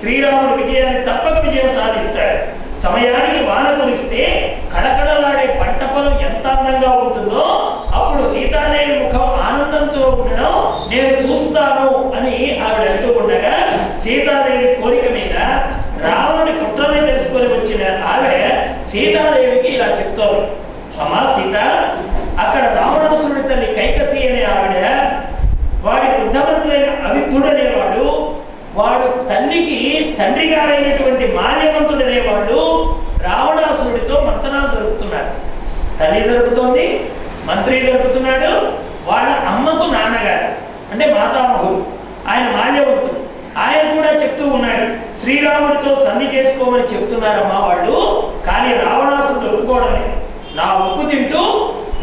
శ్రీరాముడు విజయాన్ని తప్పక విజయం సాధిస్తాడు. సమయానికి వాన కురిస్తే కళకళలాడే పంట పొలం ఎంత అందంగా ఉంటుందో అప్పుడు సీతాదేవి ముఖం ఆనందంతో ఉండడం నేను చూస్తాను అని ఆవిడ అంటూ ఉండగా, సీతాదేవి కోరిక మీద రావణుడి కుట్రల్ని తెలుసుకొని వచ్చిన ఆవిడ సీతాదేవికి ఇలా చెప్తోంది. అమ్మా సీత, అక్కడ రావణాసురుడి తల్లి కైకసి అనే ఆవిడ, వాడి వృద్ధమంతులైన అవిద్ధుడనేవాడు, వాడు తల్లికి తండ్రి గారైనటువంటి మాల్యవంతుడనేవాడు రావణాసురుడితో మంతనాలు జరుపుతున్నారు. తల్లి జరుపుతోంది, మంత్రి జరుపుతున్నాడు, వాళ్ళ అమ్మకు నాన్నగారు అంటే మాతామహుడు ఆయన మాల్యవంతుడు, ఆయన కూడా చెప్తూ ఉన్నాడు శ్రీరాముడితో సంధి చేసుకోమని చెప్తున్నారమ్మా వాళ్ళు, కానీ రావణాసురుడు ఒప్పుకోవడం లేదు. నా ఉప్పు తింటూ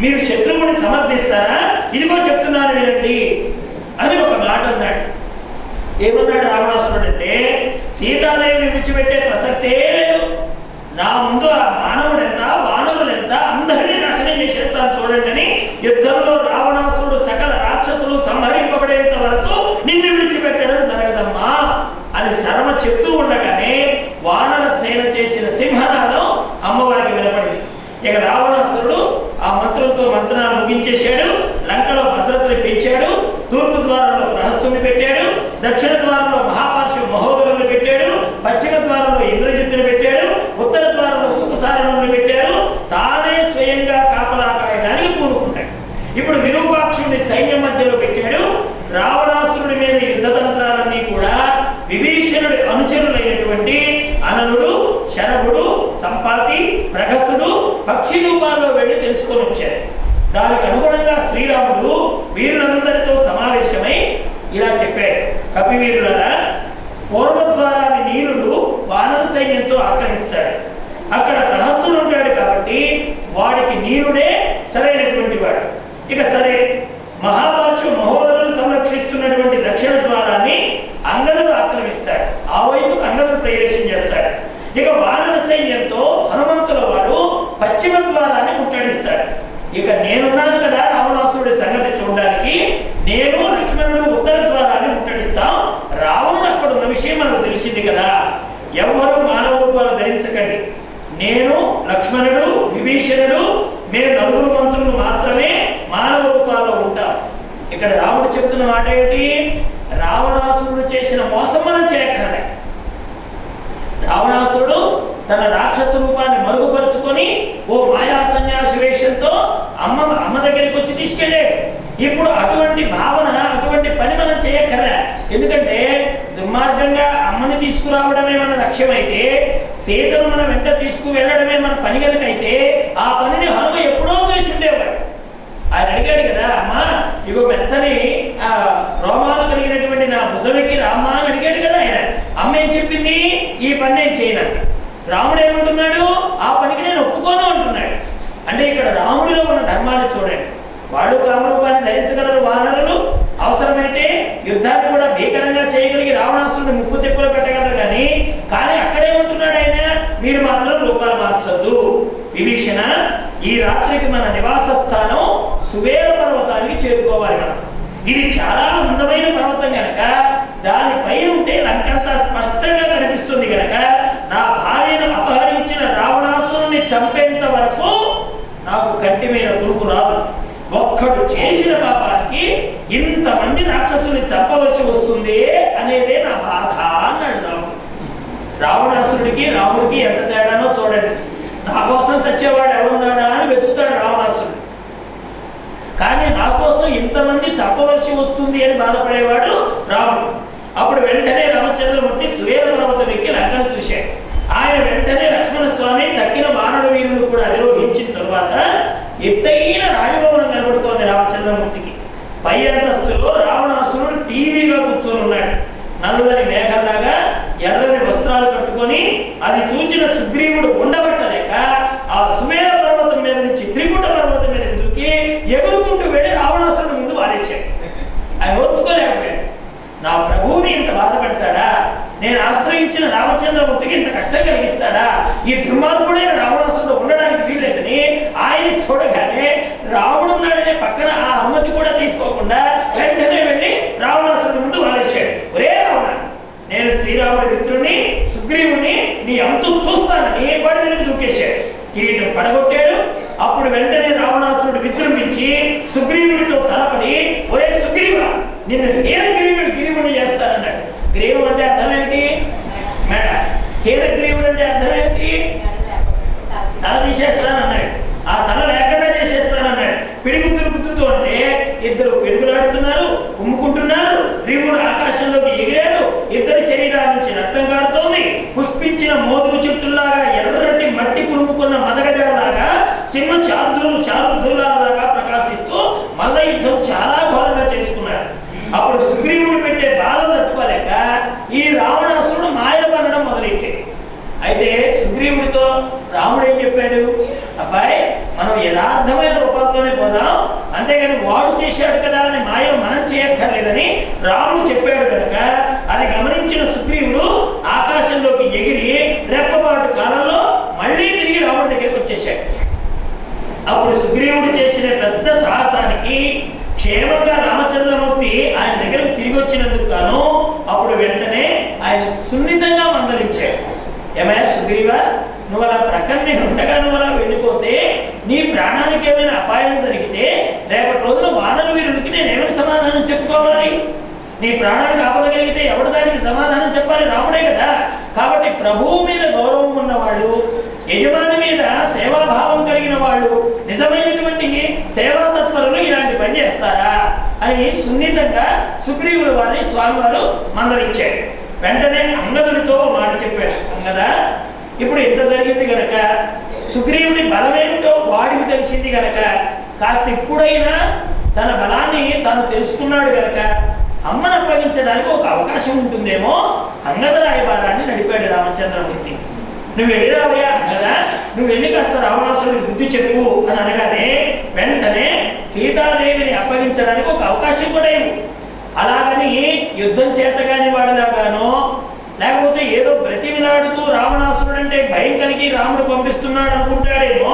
మీరు శత్రువుని సమర్థిస్తారా? ఇదిగో చెప్తున్నాను వినండి అని ఒక మాట అన్నాడు. ఏమన్నాడు రావణాసురుడు అంటే, సీతాదేవిని విడిచిపెట్టే ప్రసక్తే లేదు, నా ముందు ఆ మానవుడు ఎంత వానరులు ఎంత అందరినీ నాశనం చేసేస్తాను చూడండి అని యుద్ధంలో రావణాసురుడు సకల రాక్షసులు సంహరింపబడేంత వరకు నిన్ను విడిచిపెట్టడం జరగదమ్మా అని శరమ చెప్తూ ఉండగానే వానర సేన చేసిన సింహనాదం అమ్మవారికి వినపడింది. ఇక రావణాసురుడు ఆ మంత్రులతో మంత్రాలు ముగించేశాడు, లంకలో భద్రతని పెంచాడు, తూర్పు ద్వారంలో ప్రహస్తుని పెట్టాడు, దక్షిణ ద్వారంలో మహాపార్శ్వ మహోదరుని పెట్టాడు, పశ్చిమ ద్వారంలో ఇంద్రజిత్తుని పెట్టాడు, ఉత్తర ద్వారంలో సుఖసారణుని పెట్టాడు, తానే స్వయంగా కాపలా కాయడానికి పూనుకుంటాడు. ఇప్పుడు విరూపాక్షుడిని సైన్యం మధ్యలో పెట్టాడు. రావణాసురుడి మీద యుద్ధ తంత్రాలన్నీ కూడా విభీషణుడి అనుచరులైనటువంటి అననుడు, శరభుడు, సంపాతి, ప్రగసుడు పక్షి రూపాల్లో వెళ్ళి తెలుసుకొని వచ్చారు. దానికి అనుగుణంగా శ్రీరాముడు వీరులందరితో సమావేశమై ఇలా చెప్పాడు, కపివీరులారా, పూర్వద్వారాన్ని నీరుడు వానర సైన్యంతో ఆక్రమిస్తాడు. అక్కడ ప్రహస్తుడు ఉంటాడు కాబట్టి వాడికి నీరుడే సరైనటువంటి వాడు. ఇక సరే, మహాపార్శ్వ మహోదరులు సంరక్షిస్తున్నటువంటి దక్షిణ ద్వారాన్ని అంగదుడు ఆక్రమిస్తాడు, ఆ వైపు అంగదుడు ప్రవేశం చేస్తాడు. ఇక వానర సైన్యంతో హనుమంతుల వారు పశ్చిమ ద్వారాన్ని ముట్టడిస్తాడు. ఇక నేనున్నాను కదా రావణాసురుడి సంగతి చూడడానికి, నేను లక్ష్మణుడు ఉత్తర ద్వారాన్ని ముట్టడిస్తాం. రావణుడు అక్కడ ఉన్న విషయం మనకు తెలిసింది కదా, ఎవ్వరూ మానవ రూపాలు ధరించకండి, నేను లక్ష్మణుడు విభీషణుడు మేము నలుగురు మంత్రులు మాత్రమే మానవ రూపాల్లో ఉంటాం. ఇక్కడ రాముడు చెప్తున్న మాట ఏమిటి? రావణాసురుడు చేసిన మోసం మనం చేయక్కర్లే. రావణాసురుడు తన రాక్షస రూపాన్ని మరుగుపరుచుకొని ఓ మాయా సన్యాసి వేషంతో అమ్మ దగ్గరికి వచ్చి తీసుకెళ్ళాడు. ఇప్పుడు అటువంటి భావన, అటువంటి పని మనం చేయక్కర్లే. ఎందుకంటే దుర్మార్గంగా అమ్మని తీసుకురావడమే మన లక్ష్యమైతే, సీతను మనం వెంట తీసుకువెళ్ళడమే మన పని కనుకైతే, ఆ పనిని హనుమ ఎప్పుడో చేసి ఉండేవాడు. ఆయన అడిగాడు కదా, అమ్మా ఇగో మెత్తని రోమాలు కలిగినటువంటి నా భుజమెక్కి రామ్మా అని అడిగాడు కదా ఆయన. అమ్మ ఏం చెప్పింది? ఈ పని నేను చేయను. రాముడు ఏమంటున్నాడు? ఆ పనికి నేను ఒప్పుకోను అంటున్నాడు. అంటే ఇక్కడ రాముడిలో ఉన్న ధర్మాన్ని చూడండి. వాడు కామరూపాన్ని ధరించగలరు వానరులు, అవసరమైతే యుద్ధాన్ని కూడా భీకరంగా చేయగలిగి రావణాసురుడిని ముప్పు తిప్పలు పెట్టగలరు. కానీ అక్కడేమంటున్నాడు ఆయన? మీరు మాత్రం రూపాలు మార్చొద్దు. విభీషణ, ఈ రాత్రికి మన నివాస స్థానం సువేర పర్వతానికి చేరుకోవాలి మనం. ఇది చాలా అందమైన పర్వతం కనుక దానిపై ఉంటే లంకంతా స్పష్టంగా కనిపిస్తుంది కనుక నా భార్యను అపహరించిన రావణాసురుని చంపేంత వరకు నాకు కంటి మీద కురుకు రాదు. ఒక్కడు చేసిన పాపానికి ఇంతమంది రాక్షసుని చంపవలసి వస్తుంది అనేదే నా బాధ అన్నాడు రాముడు. రావణాసురుడికి రాముడికి ఎంత తేడానో చూడండి. నా కోసం చచ్చేవాడు ఎవరున్నాడా అని వెతుకుతాడు రావణాసురుడు, కానీ నా కోసం ఇంతమంది చంపవలసి వస్తుంది అని బాధపడేవాడు రాముడు. అప్పుడు వెంటనే రామచంద్రమూర్తి సువేర పర్వతం ఎక్కి లంకను చూశాడు. ఆయన వెంటనే లక్ష్మణ స్వామి తక్కిన వానర వీరులు కూడా అధిరోహించిన తరువాత ఎత్తైన రాజభవనం కనబడుతోంది రామచంద్రమూర్తికి. పై అంతస్తులో రావణాసురుడు టీవీగా కూర్చొని ఉన్నాడు. నల్లని మేఘంలాగా ఎర్రని వస్త్రాలు కట్టుకొని అది చూచిన సుగ్రీవుడు ఉండబట్టలేక ఆ సువేర పర్వతం మీద నుంచి త్రికూట పర్వతం మీద దూకి ఎగురుకుంటూ వెళ్ళి రావణాసురుడు ముందు వారేశాడు. ఆయన ఓర్చుకోలేకపోయాడు. నా ప్రభువుని ఇంత బాధ పెడతాడా? నేను ఆశ్రయించిన రామచంద్రమూర్తికి ఇంత కష్టం కలిగిస్తాడా? ఈ దుర్మార్గుడైన రావణాసురుడు ఉండడానికి వీలేదని ఆయన చూడగానే రావణున్నాడనే పక్కన ఆ అనుమతి కూడా తీసుకోకుండా వెంటనే వెళ్ళి రావణాసురుడు ముందు వారేశాడు. ఒరే రావణ, నేను శ్రీరాముడు రాముడి మిత్రుని సుగ్రీవుని నీ అంతు చూస్తానని వాడి మీదకి దూకేశాడు. కిరీటం పడగొట్టాడు. అప్పుడు వెంటనే రావణాసురుడు విజృంభించి సుగ్రీవుడితో తలపడి, ఒరే సుగ్రీవ, నిన్ను గిరీవుని చేస్తానన్నాడు. గ్రీవం అంటే అర్థం ఏంటి? మేడ. గ్రీవుడు అంటే అర్థం ఏంటి? తల తీసేస్తానన్నాడు. ఆ తల లేకుండా చేసేస్తానన్నాడు. పిడిగుద్దులు గుద్దుతూ అంటే ఇద్దరు పిడుగులాడుతున్నారు, కుమ్ముకుంటున్నారు. గ్రీవుడు ఆకాశంలోకి ఎగిరాడు. ఇద్దరి శరీరాల నుంచి రక్తం కారుతోంది. పుష్పించిన మోదుగు చెట్టులాగా ఎర్రటి మట్టి పులుముకున్న మదగజలాగా సింహ చారుద్దులాగా ప్రకాశిస్తూ మల్ల యుద్ధం చాలా ఘోరంగా చేసుకున్నాడు. అప్పుడు సుగ్రీవుడు పెట్టే బాధలు తట్టుకోలేక ఈ రావణాసురుడు మాయలు పనడం మొదలెట్టాడు. అయితే సుగ్రీవుడితో రాముడు ఏం చెప్పాడు? అబ్బాయి, మనం యథార్థమైన రూపాలతోనే పోదాం, అంతేగాని వాడు చేశాడు కదా అని మాయలు మనం చేయక్కర్లేదని రాముడు చెప్పాడు కనుక అది గమనించిన సుగ్రీవుడు ఆకాశంలోకి ఎగిరి రెప్పపాటు కాలంలో మళ్ళీ తిరిగి రాముడి దగ్గరికి వచ్చేసాడు. అప్పుడు సుగ్రీవుడు చేసిన పెద్ద సాహసానికి క్షేమంగా రామచంద్రమూర్తి ఆయన దగ్గరకు తిరిగి వచ్చినందుకు గాను అప్పుడు వెంటనే ఆయన సున్నితంగా మందలించాడు. ఏమయ్యా సుగ్రీవ, నువ్వు అలా ప్రక్కనే ఉండగా నువ్వు అలా వెళ్ళిపోతే నీ ప్రాణానికి ఏమైనా అపాయం జరిగితే రేపటి రోజున వానర వీరుడికి నేను ఏమైనా సమాధానం చెప్పుకోవాలి? నీ ప్రాణానికి ఆపద కలిగితే ఎవరు దానికి సమాధానం చెప్పాలి? రాముడే కదా. కాబట్టి ప్రభువు మీద గౌరవం ఉన్నవాళ్ళు, యజమాని మీద సేవాభావం కలిగిన వాళ్ళు, నిజమైనటువంటి సేవా తత్పరులు ఇలాంటి పని చేస్తారా అని సున్నితంగా సుగ్రీవుల వారిని స్వామివారు మందలించాడు. వెంటనే అంగదుడితో మాట చెప్పాడు. అంగదా, ఇప్పుడు ఇంత జరిగింది గనక సుగ్రీవుడి బలమేమిటో వాడికి తెలిసింది గనక కాస్త ఇప్పుడైనా తన బలాన్ని తాను తెలుసుకున్నాడు గనక అమ్మను అప్పగించడానికి ఒక అవకాశం ఉంటుందేమో అంగద రాయబారాన్ని నడిపాడు రామచంద్రమూర్తి. నువ్వు వెళ్ళిరావయ్యా అంగదా, నువ్వు వెళ్ళి కాస్త రావణాసురుడికి బుద్ధి చెప్పు అని అనగానే వెంటనే సీతాదేవిని అప్పగించడానికి ఒక అవకాశం కూడా ఇవ్వు. అలాగని యుద్ధం చేతగాని వాడిలాగానో లేకపోతే ఏదో బ్రతిమిలాడుతూ రావణాసురుడు అంటే భయం కలిగి రాముడు పంపిస్తున్నాడు అనుకుంటాడేమో,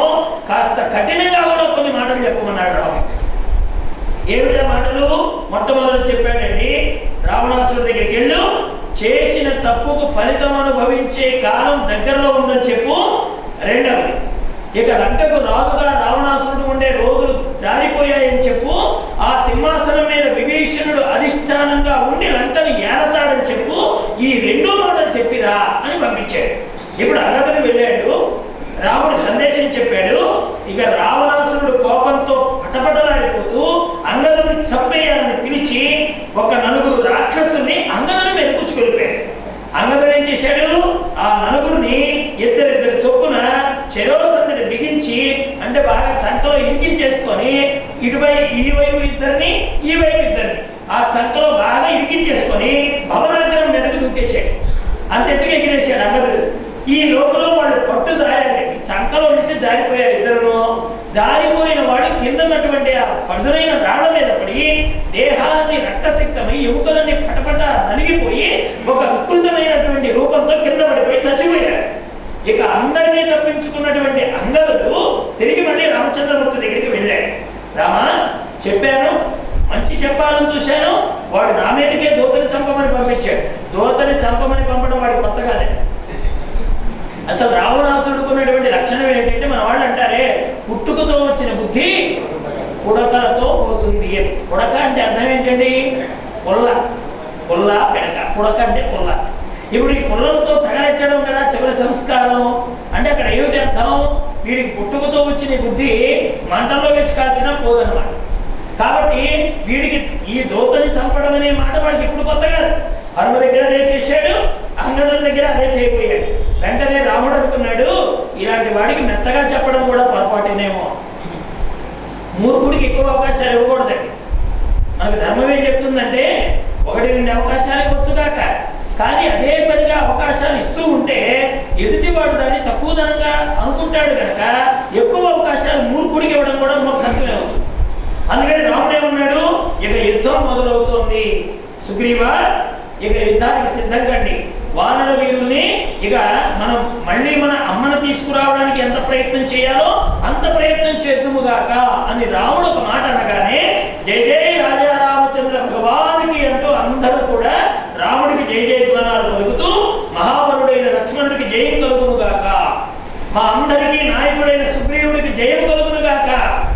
కాస్త కఠినంగా కూడా కొన్ని మాటలు చెప్పమన్నాడు రాముడు. ఏమిటా మాటలు? మొట్టమొదటి చెప్పాడండి, రావణాసురుడి దగ్గరికి వెళ్ళు, చేసిన తప్పుకు ఫలితం అనుభవించే కాలం దగ్గరలో ఉందని చెప్పు. రెండవది, ఇక లంకకు రాజుగా రావణాసురుడు ఉండే రోజులు జారిపోయాయని చెప్పు. ఆ సింహాసనం మీద విభీషణుడు అధిష్టానంగా ఉండి లంకను ఏలతాడని చెప్పు. ఈ రెండు మాటలు చెప్పిరా అని పంపించాడు. ఇప్పుడు అంగదుడు వెళ్ళాడు, రాముడు సందేశం చెప్పాడు. ఇక రావణాసురుడు కోపంతో పటపటలాడిపోతూ అంగదుడిని చంపేయాలని పిలిచి ఒక నలుగురు రాక్షసుల్ని అంగదుడి మీద కూర్చుకొలిపాడు. అంగదుడు ఏం చేశాడు? ఆ నలుగురిని ఇద్దరిద్దరు చొప్పున చెరోసందిని బిగించి అంటే బాగా చంకలో ఇరికించేసుకొని ఈ వైపు ఇద్దరిని ఈ వైపు ఇద్దరిని ఆ చంకలో బాగా ఇరికించేసుకొని భవనగరం మీదకు దూకేశాడు. అంతెత్తుగా ఎగిరేశాడు అంగదుడు. ఈ లోపల వాళ్ళు పట్టు జారారు, చంకలో నుంచి జారిపోయారు ఇద్దరును. జారిపోయిన వాడు కింద ఉన్నటువంటి ఆ పడుదైన రాళ్ల మీద పడి దేహాన్ని రక్తసిక్తమై ఎముకలన్నీ పటపట నలిగిపోయి ఒక వికృతమైనటువంటి రూపంతో కింద పడిపోయి చచ్చిపోయారు. ఇక అందరినీ తప్పించుకున్నటువంటి అంగదుడు తిరిగి మళ్ళీ రామచంద్రమూర్తి దగ్గరికి వెళ్ళాడు. రామా, చెప్పాను, మంచి చెప్పాలని చూశాను, వాడు నా మీదకే దూతని చంపమని పంపించాడు. దూతని చంపమని పంపడం వాడి కొత్త కాదే. అసలు రావణాసుడుకున్నటువంటి లక్షణం ఏంటంటే మన వాళ్ళు అంటారే, పుట్టుకతో వచ్చిన బుద్ధి పుడకలతో పోతుంది. పుడక అంటే అర్థం ఏంటండి? పుల్ల పిడక. పుడక అంటే పుల్ల. ఇప్పుడు ఈ పుల్లలతో తగలెట్టడం కదా చివరి సంస్కారం. అంటే అక్కడ ఏమిటి అర్థం? వీడికి పుట్టుకతో వచ్చిన బుద్ధి మంటల్లో వేసి కాల్చినా పోదన్నమాట. కాబట్టి వీడికి ఈ దూతని చంపడం అనే మాట వాడికి ఇప్పుడు కొత్త కాదు. హనుమ దగ్గర అదే చేశాడు, అంగదుడి దగ్గర అదే చేయబోయాడు. వెంటనే రాముడు అనుకున్నాడు, ఇలాంటి వాడికి మెత్తగా చెప్పడం కూడా పొరపాటేనేమో, మూర్ఖుడికి ఎక్కువ అవకాశాలు ఇవ్వకూడదండి. మనకు ధర్మం ఏం చెప్తుందంటే 1-2 అవకాశాలు ఇవ్వచ్చుగాక, కానీ అదే పనిగా అవకాశాలు ఇస్తూ ఉంటే ఎదుటివాడు దాన్ని తక్కువదనంగా అనుకుంటాడు కనుక ఎక్కువ అవకాశాలు మూర్ఖుడికి ఇవ్వడం కూడా మూర్ఖత్వమే అవుతుంది. అందుకని రాముడు ఏమన్నాడు? ఇక యుద్ధం మొదలవుతోంది, సుగ్రీవ ఇక యుద్ధానికి సిద్ధం కండి. వానర వీరుల్ని ఇక మనం మళ్ళీ మన అమ్మను తీసుకురావడానికి ఎంత ప్రయత్నం చేయాలో అంత ప్రయత్నం చేద్దుముగాక అని రాముడు ఒక మాట అనగానే జై జై రాజా రామచంద్ర భగవానికి అంటూ అందరూ కూడా రాముడికి జై జయధ్వానాలు పలుకుతూ మా అందరికీ నాయకుడైన సుగ్రీవుడికి జయం కలుగునుగాక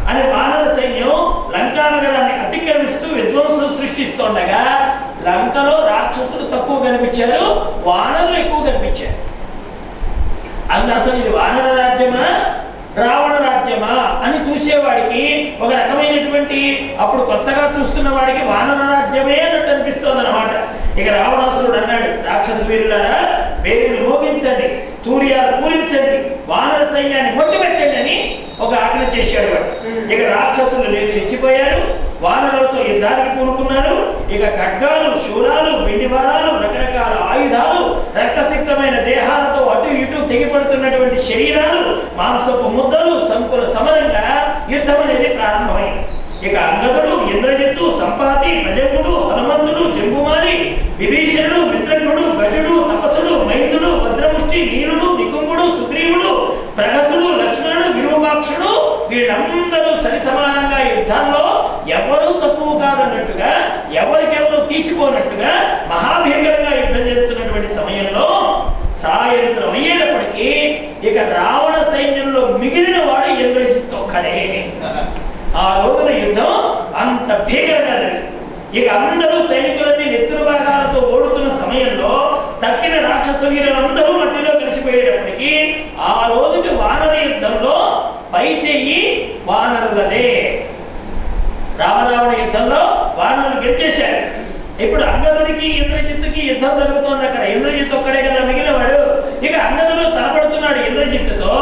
అని వానర సైన్యం లంకా నగరాన్ని అతిక్రమిస్తూ విధ్వంసం సృష్టిస్తుండగా లంకలో రాక్షసులు తక్కువ కనిపించారు, వానరులు ఎక్కువ కనిపించారు. అసలు ఇది వానర రాజ్యమా రావణ రాజ్యమా అని చూసేవాడికి ఒక రకమైనటువంటి, అప్పుడు కొత్తగా చూస్తున్న వాడికి వానర రాజ్యమే అన్నట్టు అనిపిస్తోంది అన్నమాట. ఇక రావణాసురుడు అన్నాడు, రాక్షస వీరులారా వేరుని మోగించండి, తూర్యాలు పూరించండి, వానర సైన్యాన్ని మొట్టిపెట్టండి అని ఒక ఆజ్ఞ చేశాడు వాడు. ఇక రాక్షసులు రెచ్చిపోయారు, వానరులతో యుద్ధానికి పూనుకున్నారు. ఇక ఖడ్గాలు, శూలాలు, వెండి బలాలు, రకరకాల ఆయుధాలు, రక్తసిక్తమైన దేహాలతో అటు ఇటు తెగిపడుతున్నటువంటి శరీరాలు, మాంసపు ముద్దలు, సంకుల సమరంగా యుద్ధం అనేది ప్రారంభమైంది. ఇక అంగదుడు, ఇంద్రజిత్తు, సంపాతి, ప్రజంగుడు, హనుమంతుడు, జంబుమాలి, విభీషణుడు, మిత్రజ్ఞుడు, గజుడు, తపసుడు, మైందుడు, భద్రముష్టి, నీలుడు, నికుంభుడు, సుగ్రీవుడు, ప్రగసుడు, లక్ష్మణుడు, విరూపాక్షుడు వీళ్ళందరూ సరి సమానంగా యుద్ధంలో ఎవరూ తక్కువ కాదన్నట్టుగా, ఎవరికెవరు తీసిపోనట్టుగా మహాభీకరంగా యుద్ధం చేస్తున్నటువంటి సమయంలో సాయంత్రం అయ్యేటప్పటికీ ఇక రావణ సైన్యంలో మిగిలిన వాడు ఇంద్రజిత్తు ఒక్కడే. ఆ రోజున యుద్ధం అంత భీకరంగా జరిగింది. ఇక అందరూ సైనికులన్నీ నెత్తురు భాగాలతో ఓడుతున్న సమయంలో తక్కిన రాక్షస వీరులందరూ మట్టిలో కలిసిపోయేటప్పటికీ ఆ రోజుకి వానర యుద్ధంలో పై చెయ్యి వానరులదే. రామరావణ యుద్ధంలో వానరులు గెలిచేశారు. ఇప్పుడు అంగదుడికి ఇంద్రజిత్తుకి యుద్ధం జరుగుతోంది. అక్కడ ఇంద్రజిత్తు ఒక్కడే కదా మిగిలినవాడు. ఇక అంగదుడు తలపడుతున్నాడు ఇంద్రజిత్తుతో.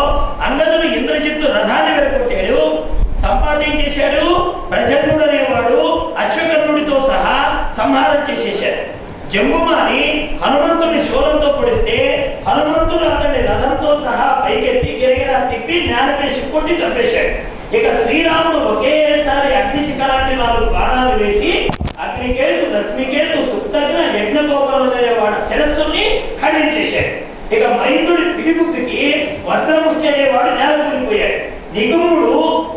అంగదుడు ఇంద్రజిత్తు రథాన్ని వెరగొట్టాడు, సంపాదించేశాడు. ప్రజన్నుడు అనేవాడు అశ్వకర్ణుడితో సహా సంహారం చేసేశాడు. జంబుమాని హనుమంతుని శూలంతో పొడిస్తే హనుమంతుడు అతన్ని రథంతో సహా పైకెత్తి గిరగిరా తిప్పి జ్ఞానకేసి కొట్టి చంపేశాడు. ఇక శ్రీరాముడు ఒకేసారి అగ్నిశిఖలాంటి 4 బాణాలు వేసి అగ్నికేతు, రశ్మికేతు, సుప్తజ్ఞ, యజ్ఞగోపాలు అనేవాడు శిరస్సుని ఖండించేశాడు. ఇక మైందుడి పిడిగుద్దుకి వజ్రముష్టి అనేవాడు నేల కూలిపోయాడు. నిగుముడు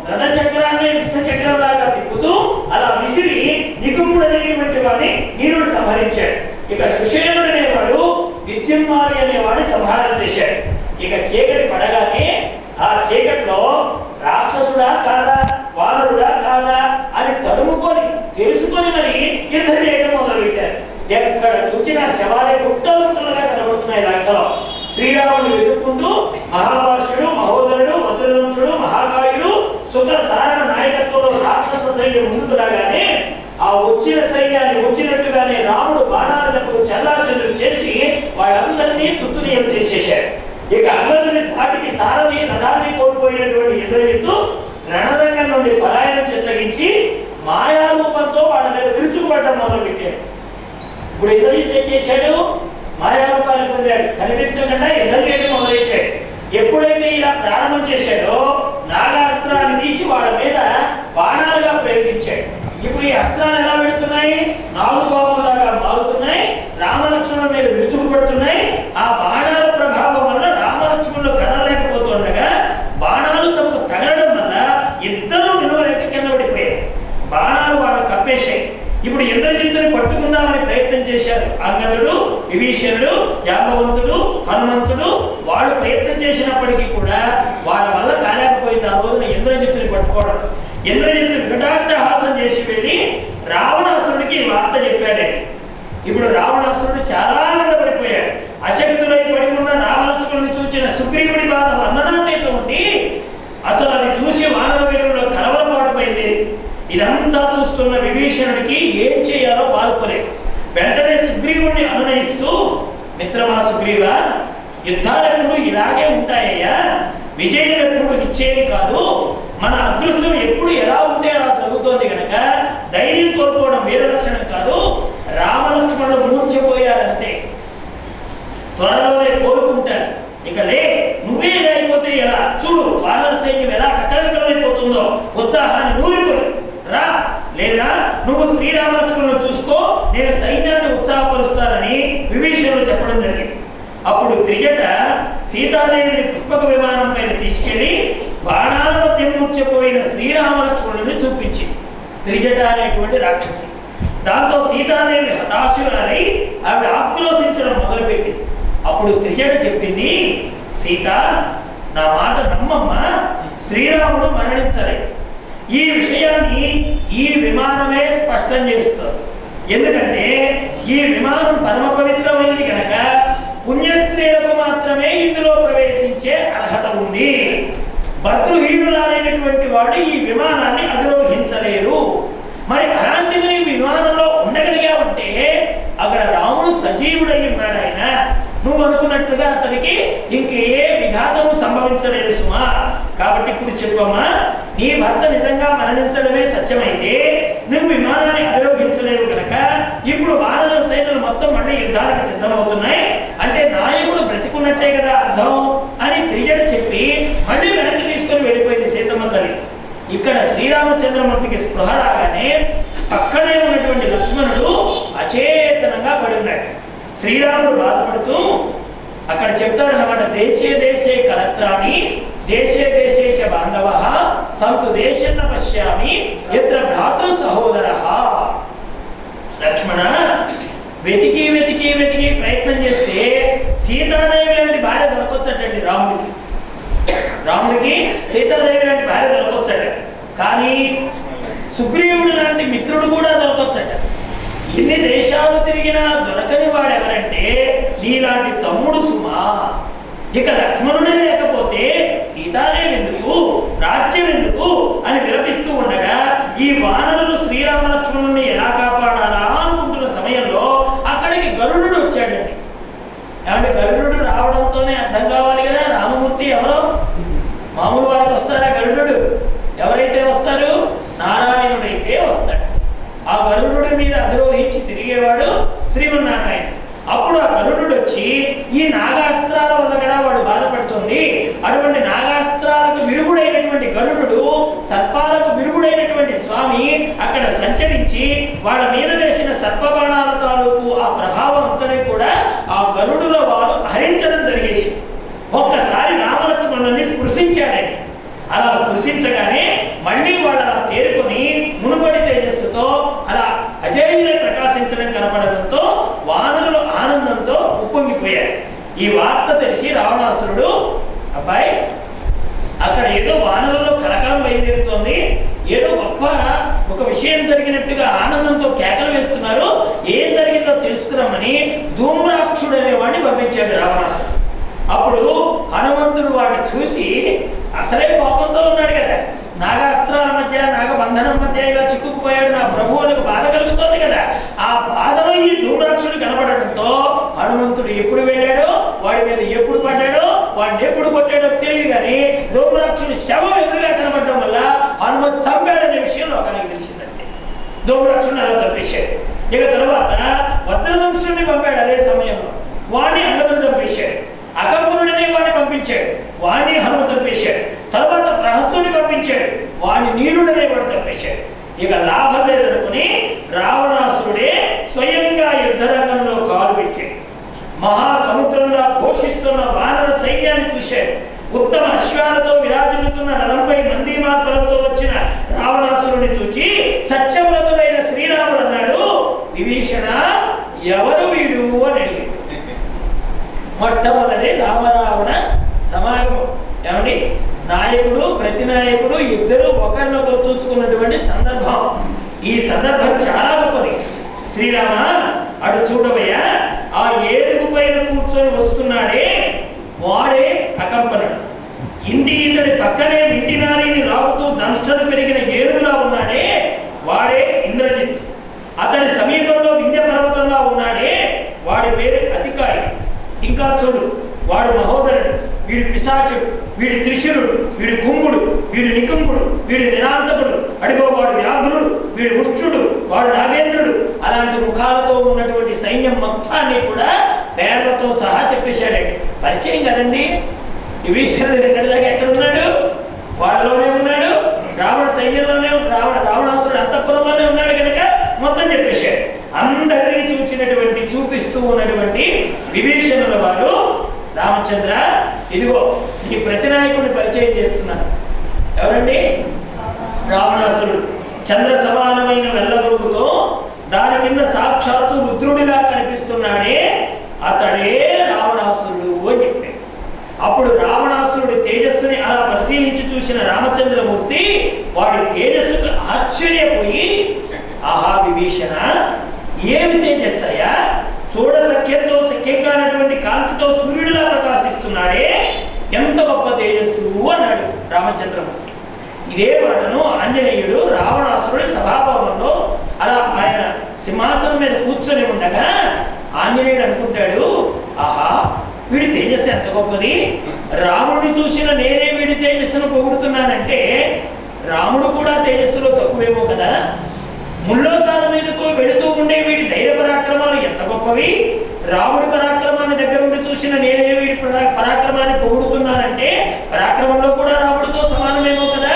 రథచక్రాన్ని విష్ణు చక్రం లాగా తిప్పుతూ అలా విసిరి నిగుముడు అనేటువంటి వాడిని నీరుడు సంహరించాడు. ఇక సుషేనుడు అనేవాడు విద్యున్మాలి అనేవాడిని సంహారం చేశాడు. ఇక చీకటి పడగానే ఆ చీకట్లో రాక్షసుడా కాదా, వానరుడా కాదా అని తడుముకొని తెలుసుకొని మరి యుద్ధం చేయడం మొదలుపెట్టారు. ఎక్కడ చూసినా శవాలే గుట్టలుగా కనబడుతున్నాయి లంకలో. శ్రీరాముడు వెతుక్కుంటూ మహాభాష్యుడు, మహోదరుడు, వజ్రదంశుడు, మహాకాయుడు, సుఖ సారణ నాయకత్వంలో రాక్షస సైన్యం ముందుకు రాగానే ఆ వచ్చిన సైన్యాన్ని వచ్చినట్టుగానే రాముడు బాణాల దెబ్బకు చెల్లాచెదురు చేసి వాళ్ళందరినీ తుత్తునీయం చేసేశాడు. ఇక అంగదుని ధాటికి సారథి రథాన్ని కోల్పోయినటువంటి ఇంద్రజిత్తు రణరంగం నుండి పలాయనం చిత్తగించి మాయారూపంతో వాళ్ళ మీద విరుచుకుపడడం మొదలుపెట్టాడు. ఇప్పుడు ఇంద్రజిత్తు ఏం చేశాడు? మాయారూపాన్ని పొందాడు. కనిపించకుండా యుద్ధం చేయడం మొదలెట్టాడు. ఎప్పుడైతే ఇలా ప్రారంభం చేశాడో నాగాస్త్రాన్ని తీసి వాళ్ళ మీద బాణాలుగా ప్రయోగించాడు. ఇప్పుడు ఈ అస్త్రాలు ఎలా పెడుతున్నాయి? 4 కోపంలాగా మారుతున్నాయి. రామలక్ష్మణుల మీద విరుచుకుపడుతున్నాయి. ఆ బాణాల ప్రభావం వల్ల రామలక్ష్మణులు కదలలేకపోతుండగా బాణాలు తమకు తగలడం వల్ల ఇద్దరు నిలువలేక కింద పడిపోయారు. బాణాలు వాళ్ళు కప్పేశాయి. ఇప్పుడు ఇంద్రజిత్తుని పట్టుకుందామని ప్రయత్నం చేశారు అంగదుడు, విభీషణుడు, జాంబవంతుడు, హనుమంతుడు. వాళ్ళు ప్రయత్నం చేసినప్పటికీ కూడా వాళ్ళ వల్ల కాలేకపోయింది ఆ రోజున ఇంద్రజిత్తుని పట్టుకోవడం. ఇంద్రజిత్తు వికటాట్టహాసం చేసి వెళ్ళి రావణాసురుడికి వార్త చెప్పాడండి. ఇప్పుడు రావణాసురుడు చాలా ఆనందపడిపోయాడు. అశక్తులై పడి ఉన్న రామలక్ష్మణుని చూసిన సుగ్రీవుడి బాధ వందనాతీతం ఉండి అసలు అది చూసి వానర వీరుల్లో కలవరపాటుమైంది. ఇదంతా చూస్తున్న విభీషణుడికి ఏం చేయాలో పాల్పలేదు. వెంటనే సుగ్రీవుడిని అనునయిస్తూ, మిత్రమా సుగ్రీవ, యుద్ధాలు ఎప్పుడు ఇలాగే ఉంటాయ్యా, విజయం ఎప్పుడు నిశ్చయం కాదు, మన అదృష్టం ఎప్పుడు ఎలా ఉంటే అలా జరుగుతోంది కనుక ధైర్యం కోల్పోవడం వీరలక్షణం కాదు. రామలక్ష్మణులు మూర్చిపోయారంతే, త్వరలోనే కోరుకుంటారు. ఇక లే, నువ్వే ఇలా అయిపోతే ఎలా? చూడు వానర సైన్యం ఎలా కకలికలమైపోతుందో, ఉత్సాహాన్ని నూరిపోయి రా, లేదా నువ్వు శ్రీరామలక్ష్మణులను చూసుకో, నేను సైన్యాన్ని ఉత్సాహపరుస్తానని విభీషణుడు చెప్పడం జరిగింది. అప్పుడు త్రిజట సీతాదేవిని పుష్పక విమానం పైన తీసుకెళ్లి బాణాల మధ్య ముచ్చిపోయిన శ్రీరామలక్ష్మణుని చూపించింది త్రిజట అనేటువంటి రాక్షసి. దాంతో సీతాదేవి హతాశురాలై ఆవిడ ఆక్రోశించడం మొదలుపెట్టింది. అప్పుడు త్రిజట చెప్పింది, సీత, నా మాట నమ్మమ్మా, శ్రీరాముడు మరణించలేదు. ఈ విషయాన్ని ఈ విమానమే స్పష్టం చేస్తుంది. ఎందుకంటే ఈ విమానం పరమ పవిత్రమైంది కనుక పుణ్యస్త్రీలకు మాత్రమే ఇందులో ప్రవేశించే అర్హత ఉంది. భర్తృహీనులైనటువంటి వాడు ఈ విమానాన్ని అధిరోహించలేరు. మరి అలాంటిది ఈ విమానంలో ఉండగలిగావంటే అక్కడ రాముడు సజీవుడై ఉన్నాడు. ఆయన నువ్వు అనుకున్నట్టుగా అతనికి ఇంకే విఘాతము సంభవించలేదు సుమా. కాబట్టి ఇప్పుడు చెప్పమ్మా, నీ భర్త నిజంగా మరణించడమే సత్యమైతే నువ్వు విమానాన్ని అధిరోహించలేవు కనుక ఇప్పుడు వానర సైన్యాలు మొత్తం మళ్ళీ యుద్ధానికి సిద్ధమవుతున్నాయి అంటే నాయకుడు బ్రతికున్నట్టే కదా అర్థం అని త్రిజట చెప్పి మళ్ళీ వెనక్కి తీసుకొని వెళ్ళిపోయింది సీతమ్మ తల్లి. ఇక్కడ శ్రీరామచంద్రమూర్తికి స్పృహ రాగానే పక్కనే ఉన్నటువంటి లక్ష్మణుడు అచేతనంగా పడి ఉన్నాడు. శ్రీరాముడు బాధపడుతూ అక్కడ చెప్తాడు అన్నమాట, దేశే దేశే కలత్రాన్ని దేశే దేశే చ బాంధవః తంతు దేశన్న పశ్యామి యత్ర భ్రాతృ సహోదరః. లక్ష్మణ, వెతికి వెతికి వెతికి ప్రయత్నం చేస్తే సీతాదేవి లాంటి భార్య దొరకొచ్చటండి రాముడికి సీతాదేవి లాంటి భార్య దొరకొచ్చట. కానీ సుగ్రీవుడు లాంటి మిత్రుడు కూడా దొరకొచ్చట. ఎన్ని దేశాలు తిరిగినా దొరకని వాడెవరంటే నీలాంటి తమ్ముడు సుమా. ఇక లక్ష్మణుడే లేకపోతే సీతాదేవి ఎందుకు, రాజ్యం ఎందుకు అని విలపిస్తూ ఉండగా ఈ వానరులు శ్రీరామ లక్ష్మణుని ఎలా కాపాడాలా అనుకుంటున్న సమయంలో అక్కడికి గరుడు వచ్చాడండి. ఏమంటే గరుడు రావడంతోనే అర్థం కావాలి కదా రామమూర్తి ఎవరో. మామూలు వారికి వస్తారా గరుడు? ఎవరైతే వస్తారు? నారాయణుడైతే వస్తాడు. ఆ గరుడు మీద అధిరోహించి తిరిగేవాడు శ్రీమన్నారాయణ. అప్పుడు ఆ గరుడు వచ్చి ఈ నాగాస్త్రాల వల్ల కదా వాడు బాధపడుతుంది. అటువంటి నాగాస్త్రాలకు విరుగుడైనటువంటి గరుడు, సర్పాలకు విరుగుడైనటువంటి స్వామి అక్కడ సంచరించి వాళ్ళ మీద వేసిన సర్పబాణాల తాలూకు ఆ ప్రభావం అంతనే కూడా ఆ గరుడులో వారు హరించడం జరిగేసి ఒక్కసారి రామలక్ష్మణుని స్పృశించాడండి. అలా స్పృశించగానే మళ్ళీ వాడు అలా తేరుకొని మునుపటి తేజస్సుతో అలా అజేయులై ప్రకాశించడం కనపడడంతో వానరులు ఆనందంతో ఉప్పొంగిపోయారు. ఈ వార్త తెలిసి రావణాసురుడు, అబ్బాయి అక్కడ ఏదో వానరుల్లో కలకలం బయలుదేరుతోంది, ఏదో గొప్ప ఒక విషయం జరిగినట్టుగా ఆనందంతో కేకలు వేస్తున్నారు, ఏం జరిగిందో తెలుసుకురమ్మని ధూమ్రాక్షుడు అనేవాడిని పంపించాడు రావణాసురుడు. అప్పుడు హనుమంతుడు వాడిని చూసి అసలే కోపంతో ఉన్నాడు కదా, నాగాస్త్రాల మధ్య నాగబంధనం మధ్య ఇలా చిక్కుకుపోయాడు, నా ప్రభువులకు బాధ కలుగుతోంది కదా. ఆ బాధలో ఈ ధూమ్రాక్షుడు కనబడటంతో హనుమంతుడు ఎప్పుడు వెళ్ళాడో, వాడి మీద ఎప్పుడు పడ్డాడో, వాడిని ఎప్పుడు కొట్టాడో తెలియదు కానీ ధూమ్రాక్షుడి శవం ఎదురుగా కనబడడం వల్ల హనుమంతు చంపాడనే విషయం లోకానికి తెలిసిందంటే ధూమ్రాక్షుడిని అలా చంపేశాడు. ఇక తర్వాత వజ్రదంశుడిని పంపాడు. అదే సమయంలో వాడిని అంగదుడు చంపేశాడు. అకంబనుడనే వాడిని పంపించాడు, వాడిని హనుమ చంపేశాడు. తర్వాత ప్రహస్తుని పంపించాడు, వాడిని నీరుడనే వాడు చంపేశాడు. ఇక లాభం లేదనుకుని రావణాసురుడే స్వయంగా యుద్ధరంగంలో కాలు పెట్టాడు. మహాసముద్రంలో ఘోషిస్తున్న వానర సైన్యాన్ని చూశాడు. ఉత్తమ అశ్వాలతో విరాజిల్లుతున్న రథంపై మందీమార్బలంతో వచ్చిన రావణాసురుని చూచి సత్యవ్రతుడైన శ్రీరాముడు అన్నాడు, విభీషణ ఎవరు వీడు అని అడిగాడు. మొట్టమొదటి రామరావణ సమాగమం. ఏమండి, నాయకుడు ప్రతినాయకుడు ఇద్దరు ఒకరినొకరు చూసుకున్నటువంటి సందర్భం. ఈ సందర్భం చాలా గొప్పది. శ్రీరామ అటు చూడవయ్యా, ఆ ఏనుగు పైన కూర్చొని వస్తున్నాడే వాడే అకంపనుడు. ఇతడి పక్కనే ఇంటి నారిని లాగుతూ దంష్టలు పెరిగిన ఏనుగులా ఉన్నాడే వాడే ఇంద్రజిత్. అతడి సమీపంలో వింధ్య పర్వతంలో ఉన్నాడే వాడి పేరు అతికాయి. ఇంకా చూడు, వాడు మహోదరుడు, వీడు పిశాచుడు, వీడు త్రిశురుడు, వీడు కుంభుడు, వీడు నికుంభుడు, వీడు నిరాంతకుడు, అడిగో వాడు వ్యాఘ్రుడు, వీడు ఉష్టుడు, వాడు నాగేంద్రుడు. అలాంటి ముఖాలతో ఉన్నటువంటి సైన్యం మొత్తాన్ని కూడా పేర్లతో సహా చెప్పేశాడండి. పరిచయం కదండి. విభీషణుడు ఎక్కడి దాకా ఎక్కడ ఉన్నాడు? వాళ్ళలోనే ఉన్నాడు, రావణ సైన్యంలోనే, రావణాసురుడు అంతఃపురంలోనే ఉన్నాడు కనుక మొత్తం చెప్పేశాడు. అందరినీ చూపిస్తూ ఉన్నటువంటి విభీషణుల వారు, రామచంద్ర ఇదిగో ఈ ప్రతినాయకుడిని పరిచయం చేస్తున్నాను. ఎవరండి? రావణాసురుడు. చంద్ర సమానమైన వెల్లగొడుగుతో దాని కింద సాక్షాత్తు రుద్రుడిలా కనిపిస్తున్నాడే అతడే రావణాసురుడు అని చెప్పాడు. అప్పుడు రావణాసురుడి తేజస్సు ఆశ్చర్యపోయి, ఆహా విభీషణ, ఏమి తేజస్సయ్యా, చూడ సఖ్యంతో సఖ్యం కానటువంటి కాంతితో సూర్యుడిలా ప్రకాశిస్తున్నాడే, ఎంత గొప్ప తేజస్సు అన్నాడు రామచంద్రమూర్తి. ఇదే మాటను ఆంజనేయుడు రావణాసురుడి సభాభవనంలో అలా ఆయన సింహాసనం మీద కూర్చొని ఉండగా ఆంజనేయుడు అనుకుంటాడు, ఆహా వీడి తేజస్సు ఎంత గొప్పది, రాముడిని చూసిన నేనే వీడి తేజస్సును పొగుడుతున్నానంటే రాముడు కూడా తేజస్సులో తక్కువేమో కదా, ముల్లోకాల మీదకు వెళుతూ ఉండే వీడి ధైర్య పరాక్రమాలు ఎంత గొప్పవి, రాముడి పరాక్రమాన్ని దగ్గర ఉండి చూసిన నేనే వీడి పరాక్రమాన్ని పొగుడుతున్నానంటే పరాక్రమంలో కూడా రాముడితో సమానమేమో కదా,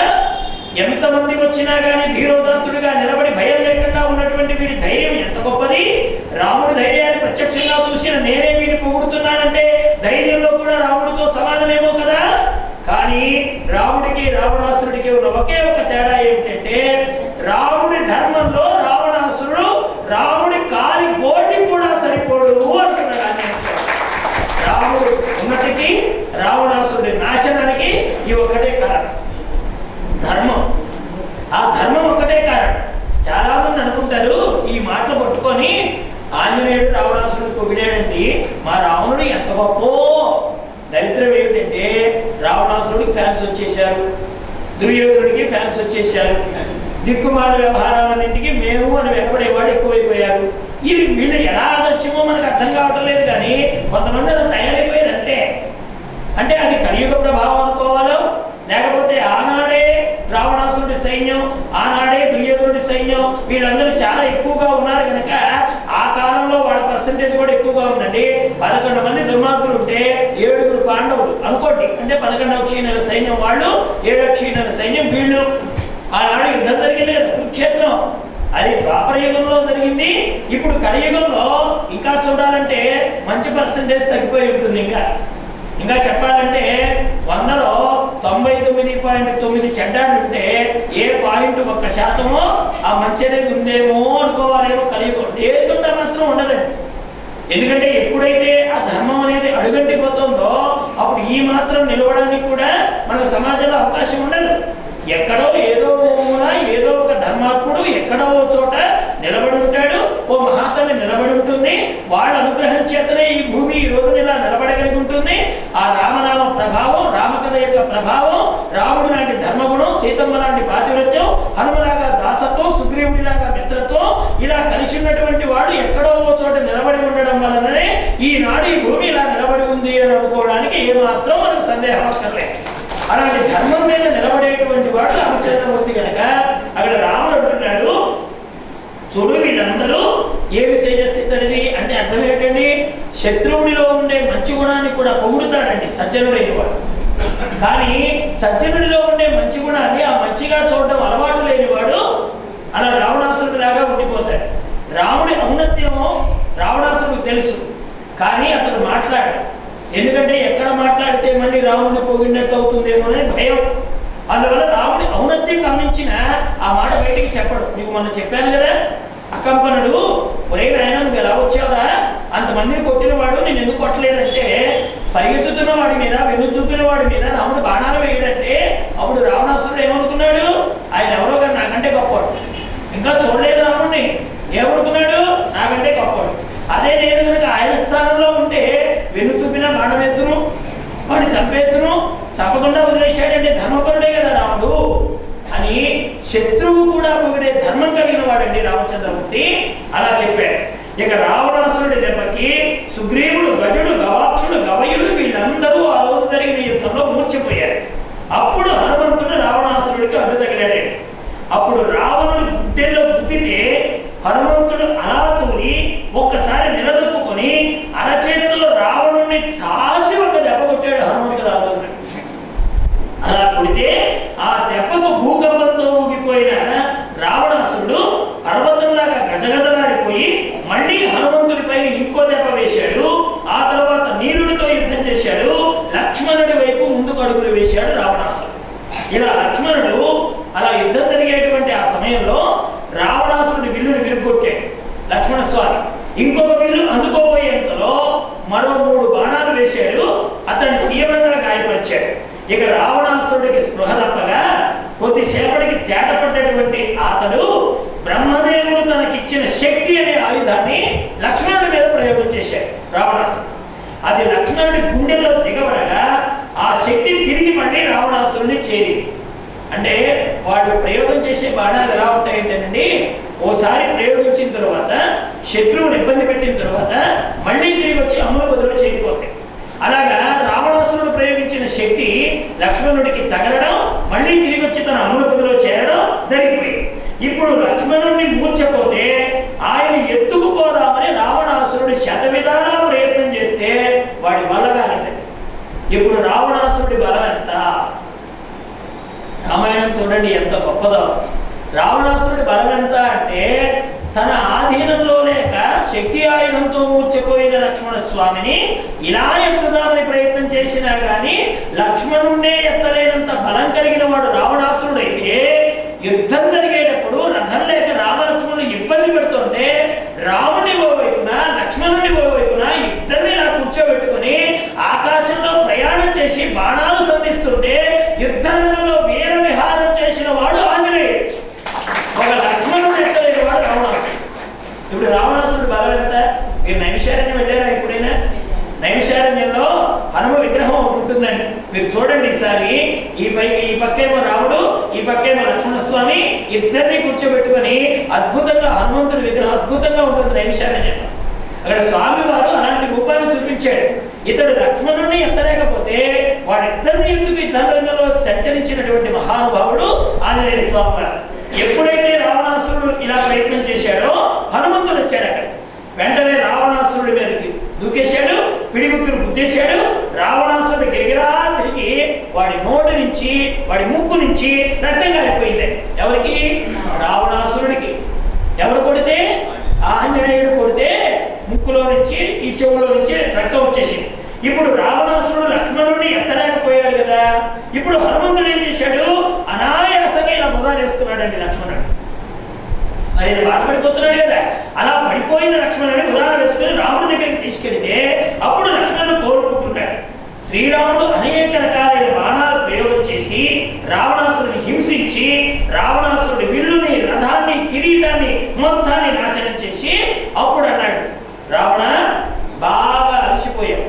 ఎంతమంది వచ్చినా కానీ ధీరోదాంతుడిగా నిలబడి భయం లేకుండా ఉన్నటువంటి వీడి ధైర్యం ఎంత గొప్పది, రాముడి ధైర్యాన్ని ప్రత్యక్షంగా చూసిన నేనే వీడిని పొగుడుతున్నానంటే ధైర్యంలో కూడా రాముడితో సమానమేమో కదా. కానీ రాముడికి రావణాసురుడికి ఉన్న ఒకే ఒక తేడా ఏమిటంటే, రాముడి ధర్మంలో రావణాసురుడు రాముడి కాలి గోటి కూడా సరిపోడు అంటున్నాడు ఆంజనేయ స్వామి. రాముడు ఉన్నతికి రావణాసురుడి నాశనానికి ఈ ఒకటే కారణం, ధర్మం. ఆ ధర్మం ఒకటే కారణం. చాలా మంది అనుకుంటారు ఈ మాటలు పట్టుకొని ఆంజనేయుడు రావణాసురుడు పొగిడాడండి, మా రావణుడు ఎంత గొప్పో. దరిద్రం ఏమిటంటే రావణాసురుడికి ఫ్యాన్స్ వచ్చేసారు, దుర్యోధనుడికి ఫ్యాన్స్ వచ్చేసారు, దిక్కుమాల వ్యవహారాలన్నింటికి మేము అని వెనబడేవాడు ఎక్కువైపోయారు. ఇవి వీళ్ళు ఎలా ఆదర్శమో మనకు అర్థం కావటం లేదు. కానీ కొంతమంది అలా తయారైపోయారు అంతే. అంటే అది కలియుగ ప్రభావం అనుకోవాలో, లేకపోతే ఆనాడే రావణాసురుడి సైన్యం, ఆనాడే దుర్యోధనుడి సైన్యం, వీళ్ళందరూ చాలా ఎక్కువగా ఉన్నారు కనుక ఆ కాలంలో వాళ్ళ పర్సంటేజ్ కూడా ఎక్కువగా ఉందండి. 11 మంది దుర్మార్గులు ఉంటే 7 పాండవులు అనుకోండి, అంటే 11వ క్షీణుల సైన్యం వాళ్ళు, 7వ క్షీణుల సైన్యం వీళ్ళు. ఆనాడు యుద్ధం జరిగింది కదా కురుక్షేత్రం, అది ద్వాపర యుగంలో జరిగింది. ఇప్పుడు కలియుగంలో ఇంకా చూడాలంటే మంచి పర్సంటేజ్ తగ్గిపోయి ఉంటుంది. ఇంకా చెప్పాలంటే 100లో 99.9 చెడ్డాళ్ళు ఉంటే ఏ పాయింట్ 1% ఆ మంచి అనేది ఉందేమో అనుకోవాలేమో కలియుగం. లేకుండా మాత్రం ఉండదండి. ఎందుకంటే ఎప్పుడైతే ఆ ధర్మం అనేది అడుగంటిపోతుందో అప్పుడు ఈ మాత్రం నిలవడానికి కూడా మనకు సమాజంలో అవకాశం ఉండదు. ఎక్కడో ఏదో మూల ఏదో ఒక ధర్మాత్ముడు ఎక్కడో చోట నిలబడి ఉంటాడు, ఓ మహాత్ముని నిలబడి ఉంటుంది. వాళ్ళ అనుగ్రహం చేతనే ఈ భూమి ఈ రోజున ఇలా నిలబడగలిగి ఉంటుంది. ఆ రామనామ ప్రభావం, రామకథ యొక్క ప్రభావం, రాముడు లాంటి ధర్మగుణం, సీతమ్మ లాంటి పాతివ్రత్యం, హనుమలాగా దాసత్వం, సుగ్రీవుడిలాగా మిత్రత్వం, ఇలా కలిసి ఉన్నటువంటి వాడు ఎక్కడో చోట నిలబడి ఉండడం వలననే ఈనాడు ఈ భూమి ఇలా నిలబడి ఉంది అని అనుకోవడానికి ఏమాత్రం మనకు సందేహం అక్కర్లేదు. అలాంటి ధర్మం మీద నిలబడేటువంటి వాడు రామచంద్రమూర్తి కనుక అక్కడ రాముడు అంటున్నాడు, చూడు వీళ్ళందరూ ఏమి తేజస్సితడిది అంటే అర్థం ఏంటండి, శత్రువుడిలో ఉండే మంచి గుణాన్ని కూడా పొగుడుతాడండి సజ్జనుడైన వాడు. కానీ సజ్జనుడిలో ఉండే మంచి గుణాన్ని ఆ మంచిగా చూడడం అలవాటు లేనివాడు అలా రావణాసురుడి లాగా ఉండిపోతాడు. రాముడి ఔన్నత్యమో రావణాసురుడికి తెలుసు, కానీ అతడు మాట్లాడాడు. ఎందుకంటే ఎక్కడ మాట్లాడితే మళ్ళీ రాముడిని పొగిడినట్టు అవుతుందేమో అనే భయం. అందువల్ల రాముడి ఔన్నత్యం గమనించిన ఆ మాట బయటికి చెప్పడు. నీకు మొన్న చెప్పాను కదా, అకంపనుడు ఒరే నాయన నువ్వు ఎలా వచ్చావురా, అంతమందిని కొట్టినవాడు నేను ఎందుకు కొట్టలేదంటే, పరిగెత్తుతున్న వాడి మీద వెన్ను చూపిన వాడి మీద రాముడు బాణాలు వేయడంటే అప్పుడు రావణాసురుడు ఏమనుకున్నాడు, ఆయన ఎవరో కానీ నాకంటే గొప్పవాడు, ఇంకా చూడలేదు రాముడిని, ఏమనుకున్నాడు నాకంటే గొప్పవాడు. అదే నేను కనుక ఆయన స్థానంలో ఉంటే వెన్ను చూపిన బాణం ఎత్తును, వాడిని చంపేత్తును, చంపకుండా వదిలేశాడంటే ధర్మపరుడే కదా రాముడు అని శత్రువు కూడా పొగిడే ధర్మం కలిగిన వాడండి రామచంద్రమూర్తి. అలా చెప్పాడు. ఇక రావణాసురుడి దెబ్బకి సుగ్రీవుడు, గజుడు, గవాక్షుడు, గవయుడు వీళ్ళందరూ ఆ రోజు జరిగిన యుద్ధంలో మూర్చిపోయారు. అప్పుడు హనుమంతుడు రావణాసురుడికి అడ్డు తగిలాడు. అప్పుడు రావణుడు గుడ్డెల్లో గుద్దితే హనుమంతుడు అలా తూలి ఒక్కసారి నిలదొక్కుని అరచేత్తో రావణుడిని చాచి ఒక దెబ్బ కొట్టాడు హనుమంతుడు. ఆ రోజున అలా కొడితే ఆ దెబ్బకు భూకంపంతో ఊగిపోయిన రావణాసురుడు పర్వతంలాగా గజగజలాడిపోయి మళ్ళీ హనుమంతుడి పైన ఇంకో దెబ్బ వేశాడు. ఆ తర్వాత నీలుడితో యుద్ధం చేశాడు. లక్ష్మణుడి వైపు ముందుకు అడుగులు వేశాడు రావణాసురుడు. ఇలా లక్ష్మణుడు అలా యుద్ధం జరిగేటువంటి ఆ సమయంలో రావణాసురుడి విల్లుని విరుగొట్టాడు లక్ష్మణస్వామి. ఇంకొక విల్లు అందుకోబోయేంతలో మరో 3 బాణాలు వేశాడు, అతన్ని తీవ్రంగా గాయపరిచాడు. ఇక రావణాసురుడికి స్పృహ తప్పగా కొద్దిసేపటికి తేటపడ్డటువంటి అతడు రావణాసురుడు. అది లక్ష్మణుడి గుండెల్లో దిగబడగా ఆ శక్తి తిరిగి మళ్ళీ రావణాసురుడిని చేరింది. అంటే వాడు ప్రయోగం చేసే బాణాలు ఎలా ఉంటాయంటేనండి, ఓసారి ప్రయోగించిన తర్వాత శత్రువుని ఇబ్బంది పెట్టిన తర్వాత మళ్ళీ తిరిగి వచ్చి అమ్ముల బదులు చేరిపోతాయి. అలాగా రావణాసురుడు ప్రయోగించిన శక్తి లక్ష్మణుడికి తగలడం, మళ్ళీ తిరిగి వచ్చి తన అమ్ముల బదులో చేరడం జరిగిపోయింది. ఇప్పుడు లక్ష్మణుడిని మూర్చపోతే ఆయన ఎత్తుకుపోదామని రావణాసురుడు శతవిధాలా ప్రయత్నం చేస్తే వాడి వల్ల కాలేదు. ఇప్పుడు రావణాసురుడి బలం ఎంత? రామాయణం చూడండి ఎంత గొప్పదో. రావణాసురుడి బలం ఎంత అంటే, తన ఆధీనంలో లేక శక్తి ఆయుధంతో మూర్చిపోయిన లక్ష్మణ స్వామిని ఇలా ఎత్తుదామని ప్రయత్నం చేసినా గాని లక్ష్మణుణ్ణే ఎత్తలేనంత బలం కలిగిన వాడు రావణాసురుడైతే, యుద్ధం జరిగేటప్పుడు రథం లేక రామలక్ష్మణులు ఇబ్బంది పెడుతుంటే రాముని ఓ వైపున లక్ష్మణుని ఓ వైపున ఇద్దరిని ఇలా కూర్చోబెట్టుకుని ఆకాశంలో ప్రయాణం చేసి బాణాలు సంధిస్తుంటే యుద్ధరంగంలో వీర విహారం చేసిన వాడు ఆంజనేయుడు. ఒక లక్ష్మణుడు ఎత్తలేని వాడు రావణాసురుడు. ఇప్పుడు రావణాసురుడు బలం ఎంత? మీరు నైమిషారణ్యం వెళ్ళారా ఎప్పుడైనా? నైమిషారణ్యంలో హనుమ విగ్రహం ఒకటి ఉంటుందండి. మీరు చూడండి ఈసారి. ఈ పక్కేమో రాముడు, ఈ పక్కేమో లక్ష్మణస్వామి, ఇద్దరిని కూర్చోబెట్టుకొని అద్భుతంగా హనుమంతుడి విగ్రహం అద్భుతంగా ఉంటుంది నైమిషారణ్యంలో. అక్కడ స్వామి వారు అలాంటి రూపాన్ని చూపించాడు. ఇతడు లక్ష్మణుడిని ఎత్తలేకపోతే వాడిద్దరిని ఎందుకు యుద్ధరంగంలో సంచరించినటువంటి మహానుభావుడు ఆంజనేయ స్వామి వారు. ఎప్పుడైతే రావణాసురుడు ఇలా ప్రయత్నం చేశాడో హనుమంతుడు వచ్చాడు. అక్కడ వెంటనే రావణాసురుడి మీదకి దూకేశాడు, పిడిగుత్తులు గుద్దేశాడు. రావణాసురుడు గిరిగిరా తిరిగి వాడి నోటి నుంచి వాడి ముక్కు నుంచి రక్తం కారిపోయింది. ఎవరికి? రావణాసురుడికి. ఎవరు కొడితే? ఆంజనేయుడు కొడితే ముక్కులో నుంచి ఈ చెవులో నుంచి రక్తం వచ్చేసింది. ఇప్పుడు రావణాసురుడు లక్ష్మణుడిని ఎత్తలేకపోయాడు కదా. ఇప్పుడు హనుమంతుడు ఏం చేశాడు? అనాయాసంగా ఇలా ముదా చేసుకున్నాడండి లక్ష్మణుడు. ఆయన బాధపడిపోతున్నాడు కదా. అలా పడిపోయిన లక్ష్మణుడిని ఉదాహరణ వేసుకుని రాముడి దగ్గరికి తీసుకెళ్తే అప్పుడు లక్ష్మణుడు కోరుకుంటున్నాడు. శ్రీరాముడు అనేక రకాలైన బాణాలు ప్రయోగం చేసి రావణాసురుడిని హింసించి రావణాసురుడి విల్లుని, రథాన్ని, కిరీటాన్ని మొత్తాన్ని నాశనం చేసి అప్పుడు అన్నాడు, రావణ బాగా అలసిపోయావు,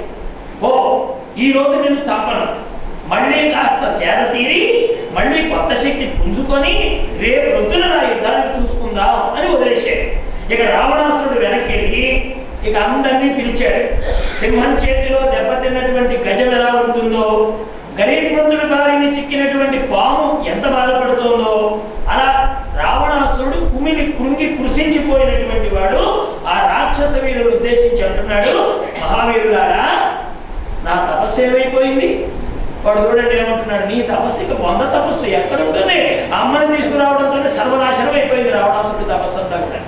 ఓ ఈ రోజు నిన్ను చంపను, మళ్ళీ కాస్త సేద తీరి మళ్ళీ కొత్త శక్తి పుంజుకొని రేపు రొద్దున నా యుద్ధాన్ని చూసుకుందాం అని వదిలేశాడు. ఇక రావణాసురుడు వెనక్కి వెళ్ళి ఇక అందరినీ పిలిచాడు. సింహం చేతిలో దెబ్బతిన్నటువంటి గజం ఎలా ఉంటుందో, గరీబ్మంతుడి బారిని చిక్కినటువంటి పాము ఎంత బాధపడుతుందో, అలా రావణాసురుడు కుమిలి కృంగి కృషించిపోయినటువంటి వాడు ఆ రాక్షస వీరుడు ఉద్దేశించి అంటున్నాడు, మహావీరులారా నా తపస్సు ఏమైపోయింది? వాడు చూడండి ఏమంటున్నాడు, నీ తపస్సుకి 100 తపస్సు ఎక్కడ ఉంటుంది? అమ్మని తీసుకురావడంతో సర్వనాశనం అయిపోయింది రావణాసురుడి తపస్సు అంతా కూడా.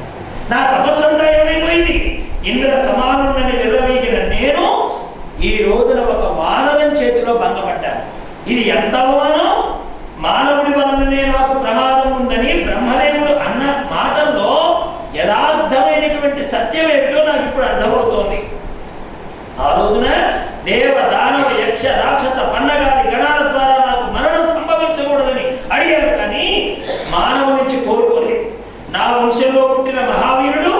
నా తపస్సు అంతా ఏమైపోయింది? ఇంద్ర సమానున్నని విర్రవీగిన నేను ఈ రోజున ఒక వానరం చేతిలో భంగపడ్డాను. ఇది ఎంత అవమానం! మానవుడి వలననే నాకు ప్రమాదం ఉందని బ్రహ్మదేవుడు అన్న మాటల్లో యథార్థమైనటువంటి సత్యం ఏంటో నాకు ఇప్పుడు అర్థమవుతోంది. ఆ రోజున దేవ, దానవ, యక్ష, రాక్షస, పన్నగారి గణాల ద్వారా నాకు మరణం సంభవించకూడదని అడిగారు, కానీ మానవు నుంచి కోరుకోలేదు. నా వంశంలో పుట్టిన మహావీరుడు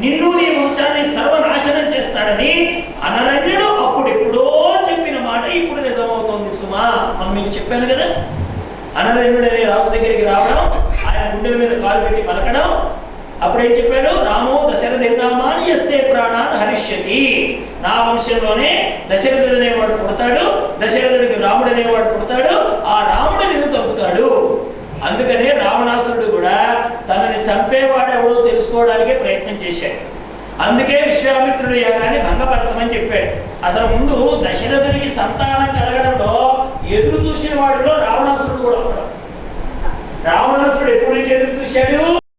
నిన్ను నీ వంశాన్ని సర్వనాశనం చేస్తాడని అనరణ్యుడు అప్పుడెప్పుడో చెప్పిన మాట ఇప్పుడు నిజమవుతోంది సుమా. మనం మీకు చెప్పాను కదా, అనరణ్యుడు అనే రాజు దగ్గరికి రావడం, ఆయన గుండెల మీద కాలు పెట్టి పలకడం. అప్పుడేం చెప్పాడు? రామో దశరథిర్నామాని యస్తే ప్రాణాన్ హరిష్యతి. నా వంశంలోనే దశరథుడు అనేవాడు పుడతాడు, దశరథుడికి రాముడు అనేవాడు పుడతాడు, ఆ రాముడు నిన్ను చంపుతాడు. అందుకనే రావణాసురుడు కూడా తనని చంపేవాడెవడో తెలుసుకోవడానికే ప్రయత్నం చేశాడు. అందుకే విశ్వామిత్రుడు యాగాన్ని భంగపరచమని చెప్పాడు. అసలు ముందు దశరథుడికి సంతానం కలగడంలో ఎదురు చూసిన వాడిలో రావణాసురుడు కూడా ఒకడు. రావణాసురుడు ఎప్పుడు నుంచి ఎదురు చూశాడు?